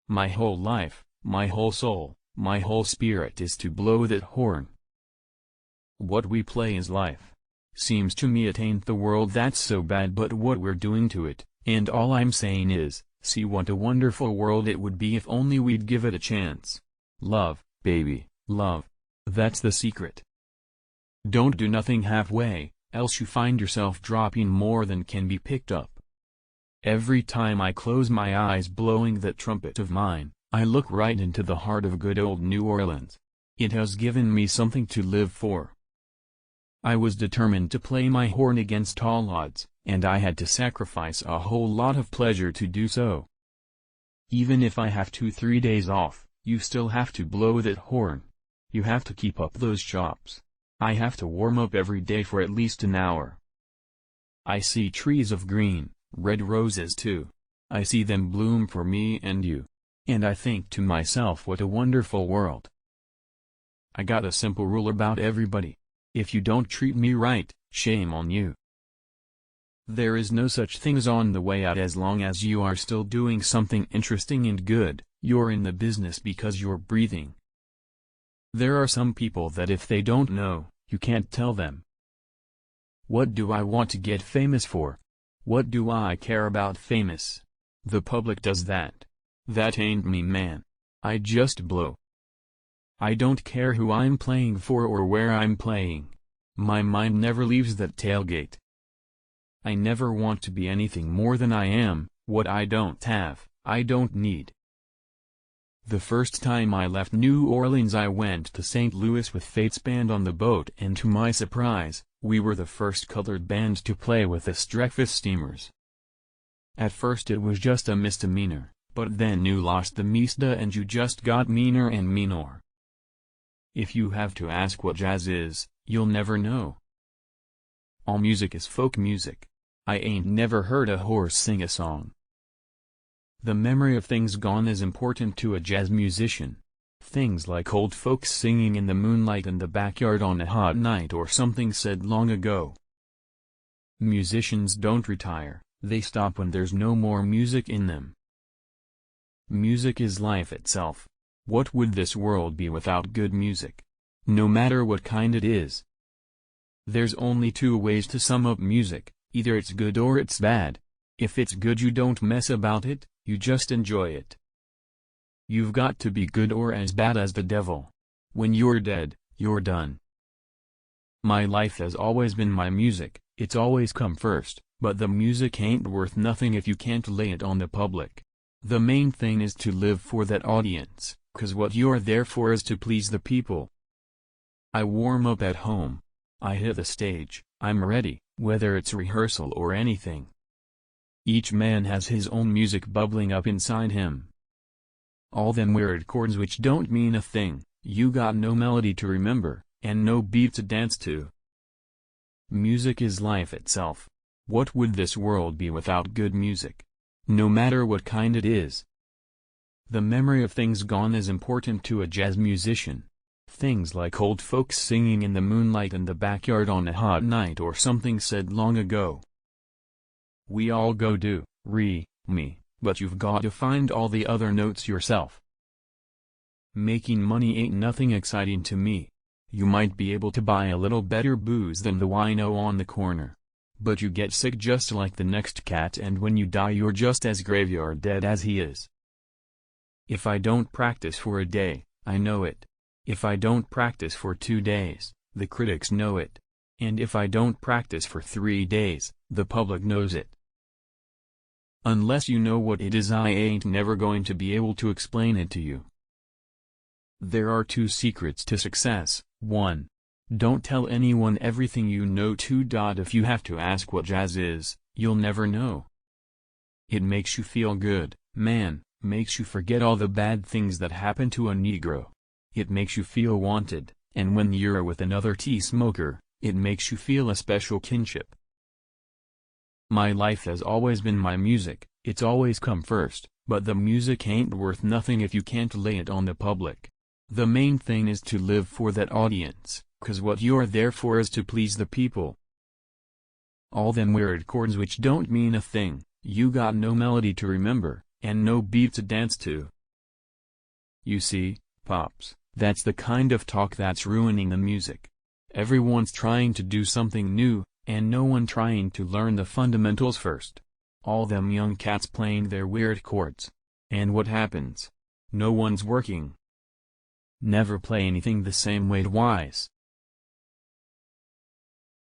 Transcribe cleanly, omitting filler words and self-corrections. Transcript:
My whole life, my whole soul, my whole spirit is to blow that horn. What we play is life. Seems to me it ain't the world that's so bad but what we're doing to it, and all I'm saying is, see what a wonderful world it would be if only we'd give it a chance. Love, baby, love. That's the secret. Don't do nothing halfway, else you find yourself dropping more than can be picked up. Every time I close my eyes blowing that trumpet of mine, I look right into the heart of good old New Orleans. It has given me something to live for. I was determined to play my horn against all odds, and I had to sacrifice a whole lot of pleasure to do so. Even if I have 2-3 days off, you still have to blow that horn. You have to keep up those chops. I have to warm up every day for at least an hour. I see trees of green, red roses too. I see them bloom for me and you. And I think to myself, what a wonderful world. I got a simple rule about everybody. If you don't treat me right, shame on you. There is no such thing as on the way out as long as you are still doing something interesting and good. You're in the business because you're breathing. There are some people that if they don't know, you can't tell them. What do I want to get famous for? What do I care about famous? The public does that. That ain't me, man. I just blow. I don't care who I'm playing for or where I'm playing. My mind never leaves that tailgate. I never want to be anything more than I am. What I don't have, I don't need. The first time I left New Orleans I went to St. Louis with Fate's band on the boat, and to my surprise, we were the first colored band to play with the Streckfus steamers. At first it was just a misdemeanor, but then you lost the MISDA and you just got meaner and meaner. If you have to ask what jazz is, you'll never know. All music is folk music. I ain't never heard a horse sing a song. The memory of things gone is important to a jazz musician. Things like old folks singing in the moonlight in the backyard on a hot night or something said long ago. Musicians don't retire, they stop when there's no more music in them. Music is life itself. What would this world be without good music? No matter what kind it is. There's only two ways to sum up music, either it's good or it's bad. If it's good you don't mess about it, you just enjoy it. You've got to be good or as bad as the devil. When you're dead, you're done. My life has always been my music, it's always come first, but the music ain't worth nothing if you can't lay it on the public. The main thing is to live for that audience, 'cause what you're there for is to please the people. I warm up at home. I hit the stage, I'm ready, whether it's rehearsal or anything. Each man has his own music bubbling up inside him. All them weird chords which don't mean a thing, you got no melody to remember, and no beat to dance to. Music is life itself. What would this world be without good music? No matter what kind it is. The memory of things gone is important to a jazz musician. Things like old folks singing in the moonlight in the backyard on a hot night or something said long ago. We all go do, re, mi, but you've got to find all the other notes yourself. Making money ain't nothing exciting to me. You might be able to buy a little better booze than the wino on the corner. But you get sick just like the next cat, and when you die you're just as graveyard dead as he is. If I don't practice for a day, I know it. If I don't practice for 2 days, the critics know it. And if I don't practice for 3 days, the public knows it. Unless you know what it is, I ain't never going to be able to explain it to you. There are 2 secrets to success. 1. Don't tell anyone everything you know. 2. If you have to ask what jazz is, you'll never know. It makes you feel good, man, makes you forget all the bad things that happen to a Negro. It makes you feel wanted, and when you're with another tea smoker, it makes you feel a special kinship. My life has always been my music, it's always come first, but the music ain't worth nothing if you can't lay it on the public. The main thing is to live for that audience, 'cause what you're there for is to please the people. All them weird chords which don't mean a thing, you got no melody to remember, and no beat to dance to. You see, Pops, that's the kind of talk that's ruining the music. Everyone's trying to do something new, and no one trying to learn the fundamentals first. All them young cats playing their weird chords. And what happens? No one's working. Never play anything the same way twice.